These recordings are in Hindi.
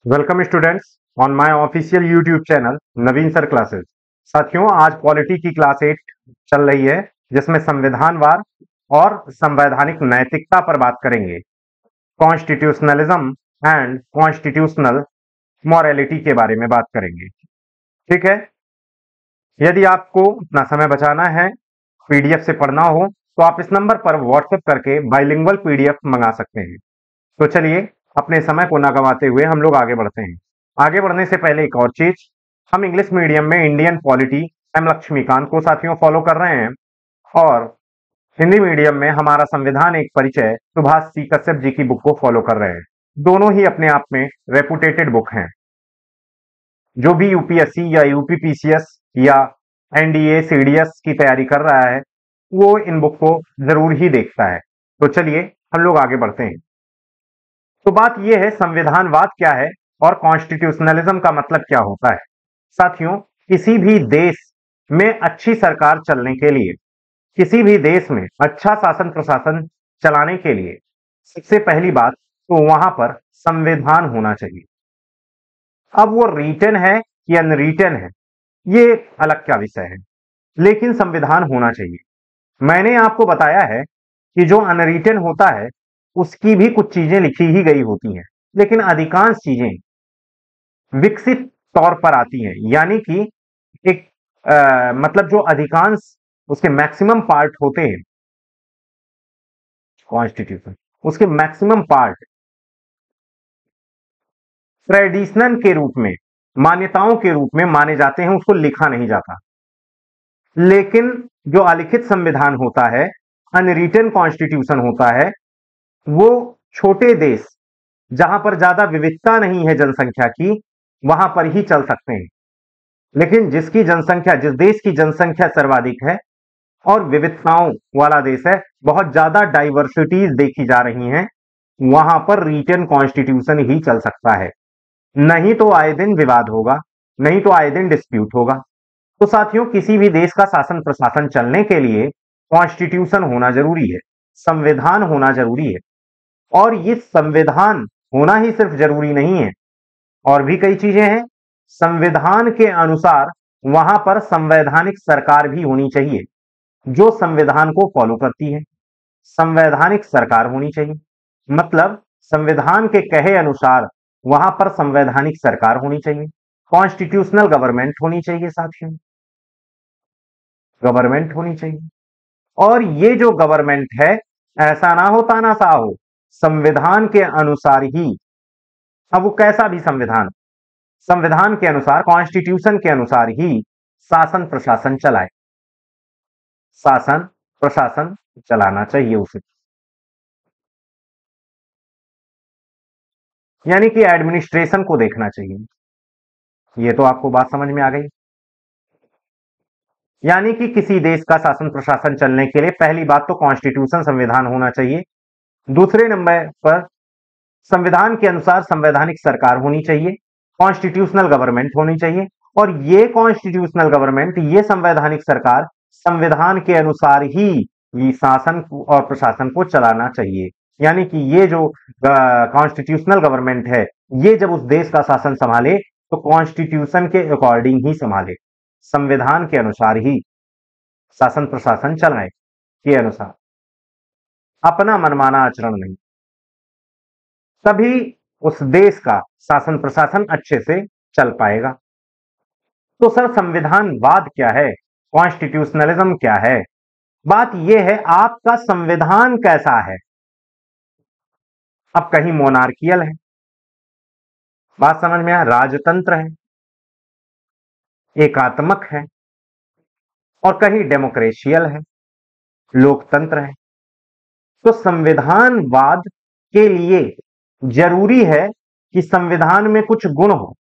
Welcome students on my official YouTube channel Naveen sir classes. साथियों, आज पॉलिटी की क्लास 8 चल रही है, जिसमें संविधानवाद और संवैधानिक नैतिकता पर बात करेंगे। कॉन्स्टिट्यूशनलिज्म एंड कॉन्स्टिट्यूशनल मॉरलिटी के बारे में बात करेंगे। ठीक है, यदि आपको अपना समय बचाना है, पीडीएफ से पढ़ना हो, तो आप इस नंबर पर व्हाट्सएप करके बाइलिंगुअल पीडीएफ मंगा सकते हैं। तो चलिए, अपने समय को ना गंवाते हुए हम लोग आगे बढ़ते हैं। आगे बढ़ने से पहले एक और चीज, हम इंग्लिश मीडियम में इंडियन पॉलिटी एम लक्ष्मीकांत को साथियों फॉलो कर रहे हैं, और हिंदी मीडियम में हमारा संविधान एक परिचय सुभाष सी कश्यप जी की बुक को फॉलो कर रहे हैं। दोनों ही अपने आप में रेपुटेटेड बुक हैं। जो भी यूपीएससी या यूपीपीसीएस या एनडीए सीडीएस की तैयारी कर रहा है, वो इन बुक को जरूर ही देखता है। तो चलिए हम लोग आगे बढ़ते हैं। तो बात यह है, संविधानवाद क्या है और कॉन्स्टिट्यूशनलिज्म का मतलब क्या होता है। साथियों, किसी भी देश में अच्छी सरकार चलने के लिए, किसी भी देश में अच्छा शासन प्रशासन चलाने के लिए सबसे पहली बात तो वहां पर संविधान होना चाहिए। अब वो रिटन है या अनरिटन है, ये अलग क्या विषय है, लेकिन संविधान होना चाहिए। मैंने आपको बताया है कि जो अनरिटन होता है उसकी भी कुछ चीजें लिखी ही गई होती हैं, लेकिन अधिकांश चीजें विकसित तौर पर आती हैं। यानी कि एक मतलब जो अधिकांश उसके मैक्सिमम पार्ट होते हैं, कॉन्स्टिट्यूशन उसके मैक्सिमम पार्ट ट्रेडिशनल के रूप में, मान्यताओं के रूप में माने जाते हैं, उसको लिखा नहीं जाता। लेकिन जो अलिखित संविधान होता है, अनरिटन कॉन्स्टिट्यूशन होता है, वो छोटे देश जहां पर ज्यादा विविधता नहीं है जनसंख्या की, वहां पर ही चल सकते हैं। लेकिन जिसकी जनसंख्या, जिस देश की जनसंख्या सर्वाधिक है और विविधताओं वाला देश है, बहुत ज्यादा डाइवर्सिटीज देखी जा रही हैं, वहां पर रिटन कॉन्स्टिट्यूशन ही चल सकता है। नहीं तो आए दिन विवाद होगा, नहीं तो आए दिन डिस्प्यूट होगा। तो साथियों, किसी भी देश का शासन प्रशासन चलने के लिए कॉन्स्टिट्यूशन होना जरूरी है, संविधान होना जरूरी है। और ये संविधान होना ही सिर्फ जरूरी नहीं है, और भी कई चीजें हैं। संविधान के अनुसार वहां पर संवैधानिक सरकार भी होनी चाहिए, जो संविधान को फॉलो करती है। संवैधानिक सरकार होनी चाहिए, मतलब संविधान के कहे अनुसार वहां पर संवैधानिक सरकार होनी चाहिए। कॉन्स्टिट्यूशनल गवर्नमेंट होनी चाहिए साथियों, गवर्नमेंट होनी चाहिए। और ये जो गवर्नमेंट है, ऐसा ना हो तानाशाह हो, संविधान के अनुसार ही, अब वो कैसा भी संविधान, संविधान के अनुसार, कॉन्स्टिट्यूशन के अनुसार ही शासन प्रशासन चलाए, शासन प्रशासन चलाना चाहिए उसे। यानी कि एडमिनिस्ट्रेशन को देखना चाहिए। ये तो आपको बात समझ में आ गई। यानी कि किसी देश का शासन प्रशासन चलने के लिए पहली बात तो कॉन्स्टिट्यूशन, संविधान होना चाहिए। दूसरे नंबर पर संविधान के अनुसार संवैधानिक सरकार होनी चाहिए, कॉन्स्टिट्यूशनल गवर्नमेंट होनी चाहिए। और ये कॉन्स्टिट्यूशनल गवर्नमेंट, ये संवैधानिक सरकार संविधान के अनुसार ही ये शासन और प्रशासन को चलाना चाहिए। यानी कि ये जो कॉन्स्टिट्यूशनल गवर्नमेंट है, ये जब उस देश का शासन संभाले तो कॉन्स्टिट्यूशन के अकॉर्डिंग ही संभाले, संविधान के अनुसार ही शासन प्रशासन चलाए, के अनुसार, अपना मनमाना आचरण नहीं। तभी उस देश का शासन प्रशासन अच्छे से चल पाएगा। तो सर, संविधानवाद क्या है, कॉन्स्टिट्यूशनलिज्म क्या है? बात यह है, आपका संविधान कैसा है। अब कहीं मोनार्कियल है, बात समझ में आया, राजतंत्र है, एकात्मक है, और कहीं डेमोक्रेशियल है, लोकतंत्र है। तो संविधानवाद के लिए जरूरी है कि संविधान में कुछ गुण हो,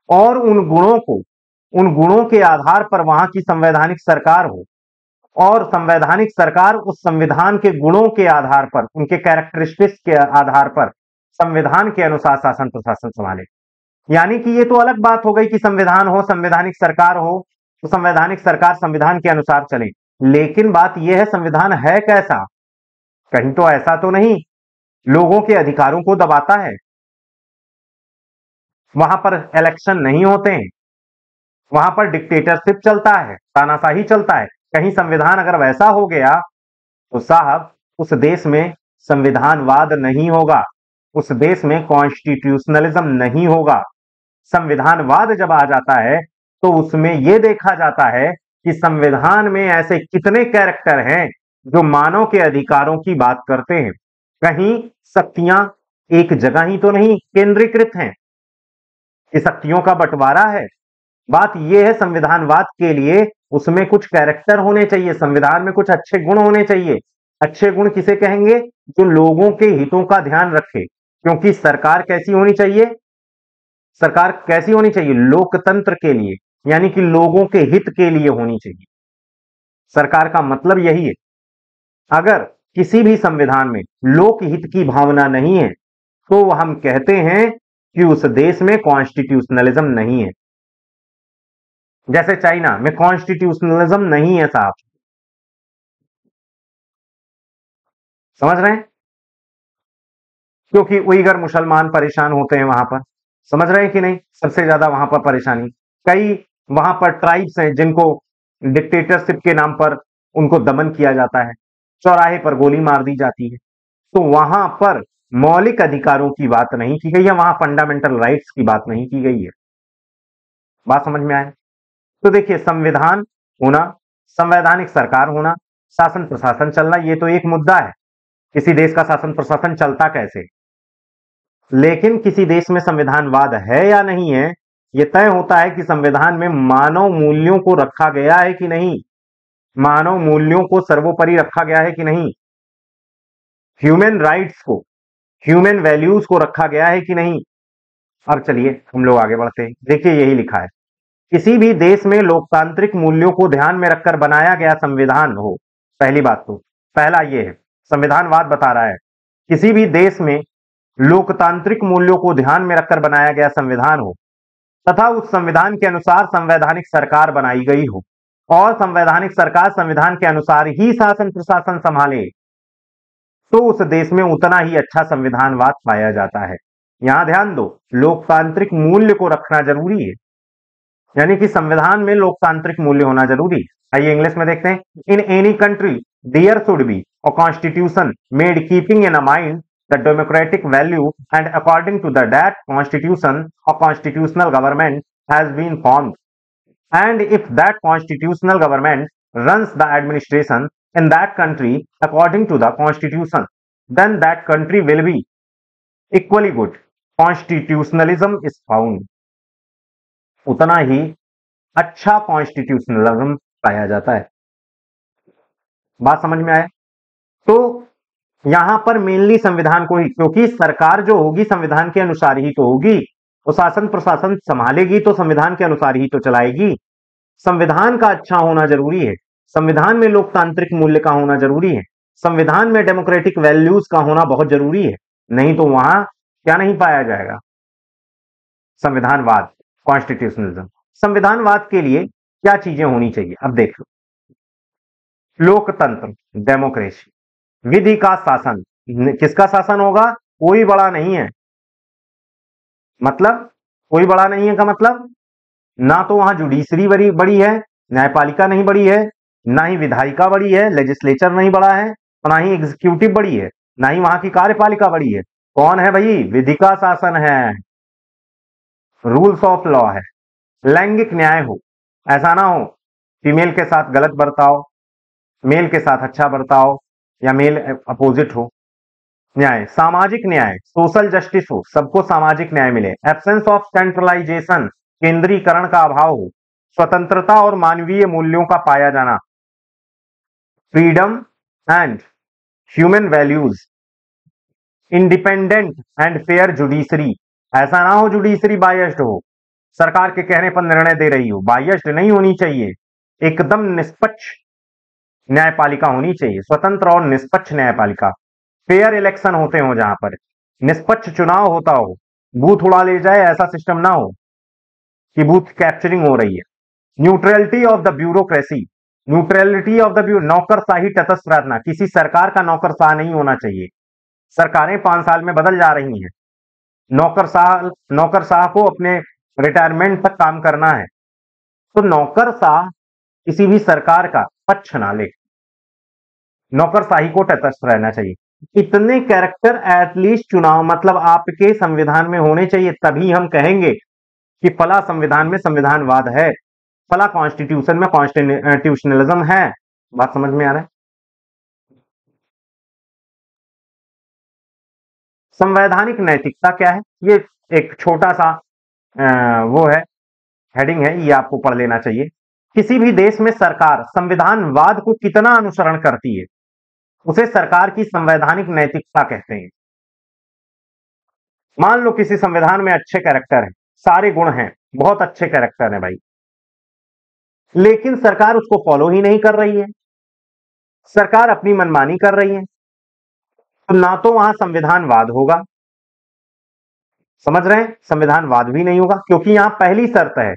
और उन गुणों के आधार पर वहां की संवैधानिक सरकार हो, और संवैधानिक सरकार उस संविधान के गुणों के आधार पर, उनके कैरेक्टरिस्टिक्स के आधार पर संविधान के अनुसार शासन प्रशासन संभाले। यानी कि ये तो अलग बात हो गई कि संविधान हो, संवैधानिक सरकार हो, तो संवैधानिक सरकार संविधान के अनुसार चले। लेकिन बात यह है, संविधान है कैसा? कहीं तो ऐसा तो नहीं लोगों के अधिकारों को दबाता है, वहां पर इलेक्शन नहीं होते हैं, वहां पर डिक्टेटरशिप चलता है, तानाशाही चलता है। कहीं संविधान अगर वैसा हो गया तो साहब उस देश में संविधानवाद नहीं होगा, उस देश में कॉन्स्टिट्यूशनलिज्म नहीं होगा। संविधानवाद जब आ जाता है तो उसमें यह देखा जाता है कि संविधान में ऐसे कितने कैरेक्टर हैं जो मानव के अधिकारों की बात करते हैं। कहीं शक्तियां एक जगह ही तो नहीं केंद्रीकृत हैं, कि शक्तियों का बंटवारा है। बात यह है संविधानवाद के लिए उसमें कुछ कैरेक्टर होने चाहिए, संविधान में कुछ अच्छे गुण होने चाहिए। अच्छे गुण किसे कहेंगे? जो लोगों के हितों का ध्यान रखे। क्योंकि सरकार कैसी होनी चाहिए? सरकार कैसी होनी चाहिए? लोकतंत्र के लिए, यानी कि लोगों के हित के लिए होनी चाहिए। सरकार का मतलब यही है। अगर किसी भी संविधान में लोकहित की भावना नहीं है तो हम कहते हैं कि उस देश में कॉन्स्टिट्यूशनलिज्म नहीं है। जैसे चाइना में कॉन्स्टिट्यूशनलिज्म नहीं है साहब, समझ रहे हैं? क्योंकि उइगर मुसलमान परेशान होते हैं वहां पर, समझ रहे हैं कि नहीं? सबसे ज्यादा वहां पर परेशानी, कई वहां पर ट्राइब्स हैं जिनको डिक्टेटरशिप के नाम पर उनको दमन किया जाता है, चौराहे पर गोली मार दी जाती है। तो वहां पर मौलिक अधिकारों की बात नहीं की गई है, वहां फंडामेंटल राइट्स की बात नहीं की गई है। बात समझ में आए? तो देखिए, संविधान होना, संवैधानिक सरकार होना, शासन प्रशासन चलना, ये तो एक मुद्दा है, किसी देश का शासन प्रशासन चलता कैसे। लेकिन किसी देश में संविधानवाद है या नहीं है, यह तय होता है कि संविधान में मानव मूल्यों को रखा गया है कि नहीं, मानव मूल्यों को सर्वोपरि रखा गया है कि नहीं, ह्यूमन राइट्स को, ह्यूमन वैल्यूज को रखा गया है कि नहीं। अब चलिए हम लोग आगे बढ़ते हैं। देखिए, यही लिखा है, किसी भी देश में लोकतांत्रिक मूल्यों को ध्यान में रखकर बनाया गया संविधान हो। पहली बात तो पहला ये है, संविधानवाद बता रहा है किसी भी देश में लोकतांत्रिक मूल्यों को ध्यान में रखकर बनाया गया संविधान हो तथा उस संविधान के अनुसार संवैधानिक सरकार बनाई गई हो और संवैधानिक सरकार संविधान के अनुसार ही शासन प्रशासन संभाले, तो उस देश में उतना ही अच्छा संविधानवाद पाया जाता है। यहां ध्यान दो, लोकतांत्रिक मूल्य को रखना जरूरी है, यानी कि संविधान में लोकतांत्रिक मूल्य होना जरूरी। आइए इंग्लिश में देखते हैं। In any country there should be a constitution made keeping in a mind the democratic value and according to the that constitution a constitutional government has been formed and if that constitutional government runs the administration in that country according to the constitution, then that country will be equally good. Constitutionalism is found. उतना ही अच्छा कॉन्स्टिट्यूशनलिज्म पाया जाता है। बात समझ में आए? तो यहां पर मेनली संविधान को ही, क्योंकि सरकार जो होगी संविधान के अनुसार ही तो होगी, वो शासन प्रशासन संभालेगी तो संविधान के अनुसार ही तो चलाएगी। संविधान का अच्छा होना जरूरी है, संविधान में लोकतांत्रिक मूल्य का होना जरूरी है, संविधान में डेमोक्रेटिक वैल्यूज का होना बहुत जरूरी है, नहीं तो वहां क्या नहीं पाया जाएगा? संविधानवाद, कॉन्स्टिट्यूशनलिज्म। संविधानवाद के लिए क्या चीजें होनी चाहिए? अब देख लो, लोकतंत्र, डेमोक्रेसी, विधि का शासन। किसका शासन होगा? कोई बड़ा नहीं है, मतलब कोई बड़ा नहीं है का मतलब ना तो वहां जुडिशरी बड़ी है, न्यायपालिका नहीं बड़ी है, ना ही विधायिका बड़ी है, लेजिस्लेचर नहीं बड़ा है, और ना ही एग्जीक्यूटिव बड़ी है, ना ही वहां की कार्यपालिका बड़ी है। कौन है भाई? विधि का शासन है, रूल्स ऑफ लॉ है। लैंगिक न्याय हो, ऐसा ना हो फीमेल के साथ गलत बर्ताव, मेल के साथ अच्छा बर्ताव, या मेल अपोजिट हो। न्याय, सामाजिक न्याय, सोशल जस्टिस हो, सबको सामाजिक न्याय मिले। एब्सेंस ऑफ सेंट्रलाइजेशन, केंद्रीकरण का अभाव हो। स्वतंत्रता और मानवीय मूल्यों का पाया जाना। Freedom and human values. Independent and fair judiciary, ऐसा ना हो जुडिशरी बायस्ड हो, सरकार के कहने पर निर्णय दे रही हो, बायस्ड नहीं होनी चाहिए, एकदम निष्पक्ष न्यायपालिका होनी चाहिए, स्वतंत्र और निष्पक्ष न्यायपालिका। फेयर इलेक्शन होते हो, जहां पर निष्पक्ष चुनाव होता हो, बूथ उड़ा ले जाए ऐसा सिस्टम ना हो कि बूथ कैप्चरिंग हो रही है। Neutrality of the bureaucracy, neutrality of the नौकरशाही तटस्थ रहना, किसी सरकार का नौकरशाह नहीं होना चाहिए। सरकारें 5 साल में बदल जा रही हैं, नौकरशाह को अपने रिटायरमेंट तक काम करना है, तो नौकरशाह किसी भी सरकार का पक्ष ना ले, नौकरशाही को तटस्थ रहना चाहिए। इतने कैरेक्टर एटलीस्ट चुनाव मतलब आपके संविधान में होने चाहिए, तभी हम कहेंगे कि फला संविधान में संविधानवाद है, फला कॉन्स्टिट्यूशन में कॉन्स्टिट्यूशनलिज्म है। बात समझ में आ रहा है? संवैधानिक नैतिकता क्या है, ये एक छोटा सा वो है, हेडिंग है, ये आपको पढ़ लेना चाहिए। किसी भी देश में सरकार संविधानवाद को कितना अनुसरण करती है, उसे सरकार की संवैधानिक नैतिकता कहते हैं। मान लो किसी संविधान में अच्छे कैरेक्टर हैं, सारे गुण हैं, बहुत अच्छे कैरेक्टर हैं भाई, लेकिन सरकार उसको फॉलो ही नहीं कर रही है, सरकार अपनी मनमानी कर रही है, तो ना तो वहां संविधानवाद होगा, समझ रहे हैं, संविधानवाद भी नहीं होगा, क्योंकि यहां पहली शर्त है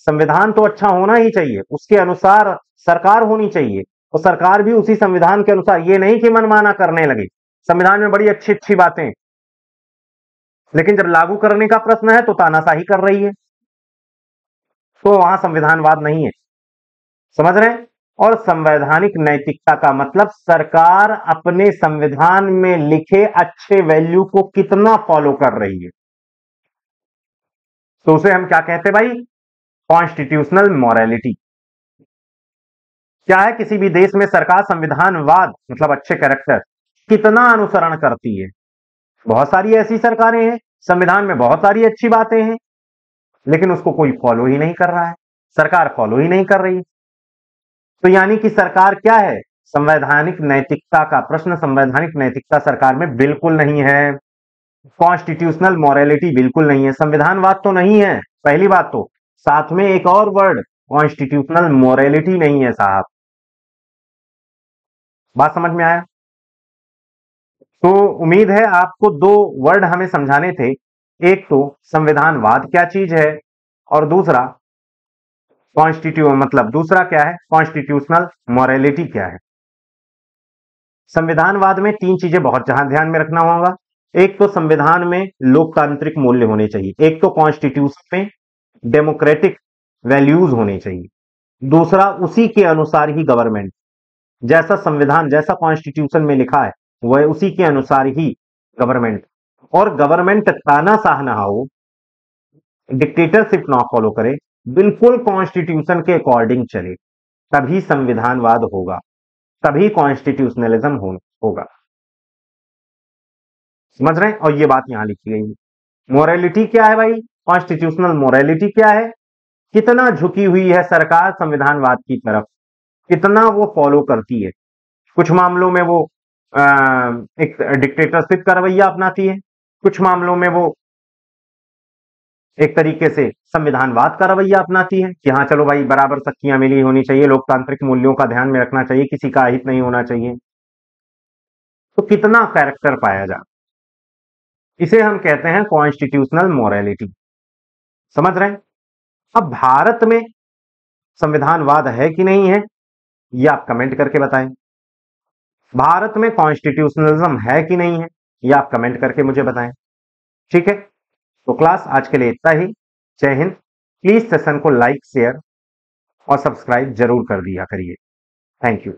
संविधान तो अच्छा होना ही चाहिए, उसके अनुसार सरकार होनी चाहिए, तो सरकार भी उसी संविधान के अनुसार, ये नहीं कि मनमाना करने लगे। संविधान में बड़ी अच्छी अच्छी बातें, लेकिन जब लागू करने का प्रश्न है तो तानाशाही कर रही है, तो वहां संविधानवाद नहीं है, समझ रहे हैं। और संवैधानिक नैतिकता का मतलब सरकार अपने संविधान में लिखे अच्छे वैल्यू को कितना फॉलो कर रही है, तो उसे हम क्या कहते हैं भाई, कॉन्स्टिट्यूशनल मॉरलिटी। क्या है, किसी भी देश में सरकार संविधानवाद मतलब अच्छे कैरेक्टर कितना अनुसरण करती है। बहुत सारी ऐसी सरकारें हैं, संविधान में बहुत सारी अच्छी बातें हैं, लेकिन उसको कोई फॉलो ही नहीं कर रहा है, सरकार फॉलो ही नहीं कर रही। तो यानी कि सरकार क्या है, संवैधानिक नैतिकता का प्रश्न, संवैधानिक नैतिकता सरकार में बिल्कुल नहीं है, कॉन्स्टिट्यूशनल मॉरलिटी बिल्कुल नहीं है, संविधानवाद तो नहीं है पहली बात, तो साथ में एक और वर्ड कॉन्स्टिट्यूशनल मॉरलिटी नहीं है साहब। बात समझ में आया? तो उम्मीद है आपको दो वर्ड हमें समझाने थे, एक तो संविधानवाद क्या चीज है, और दूसरा मतलब दूसरा क्या है, कॉन्स्टिट्यूशनल मॉरलिटी क्या है। संविधानवाद में तीन चीजें बहुत जहां ध्यान में रखना होगा, एक तो संविधान में लोकतांत्रिक मूल्य होने चाहिए, एक तो कॉन्स्टिट्यूशन में डेमोक्रेटिक वैल्यूज होने चाहिए, दूसरा उसी के अनुसार ही गवर्नमेंट, जैसा संविधान जैसा कॉन्स्टिट्यूशन में लिखा है वह उसी के अनुसार ही गवर्नमेंट, और गवर्नमेंट तानाशाह ना हो, डिक्टेटरशिप ना फॉलो करे, बिल्कुल कॉन्स्टिट्यूशन के अकॉर्डिंग चले, तभी संविधानवाद होगा, तभी कॉन्स्टिट्यूशनलिज्म होगा। समझ रहे हैं? और ये बात यहां लिखी गई है। मोरालिटी क्या है भाई, कॉन्स्टिट्यूशनल मोरालिटी क्या है, कितना झुकी हुई है सरकार संविधानवाद की तरफ, कितना वो फॉलो करती है, कुछ मामलों में वो एक डिक्टेटरशिप का रवैया अपनाती है, कुछ मामलों में वो एक तरीके से संविधानवाद का रवैया अपनाती है कि हाँ चलो भाई बराबर शक्तियां मिली होनी चाहिए, लोकतांत्रिक मूल्यों का ध्यान में रखना चाहिए, किसी का अहित नहीं होना चाहिए। तो कितना कैरेक्टर पाया जा, इसे हम कहते हैं कॉन्स्टिट्यूशनल मोरालिटी। समझ रहे हैं? अब भारत में संविधानवाद है कि नहीं है, ये आप कमेंट करके बताएं। भारत में कॉन्स्टिट्यूशनलिज्म है कि नहीं है, ये आप कमेंट करके मुझे बताएं। ठीक है, तो क्लास आज के लिए इतना ही। जय हिंद। प्लीज सेशन को लाइक, शेयर और सब्सक्राइब जरूर कर दिया करिए। Thank you.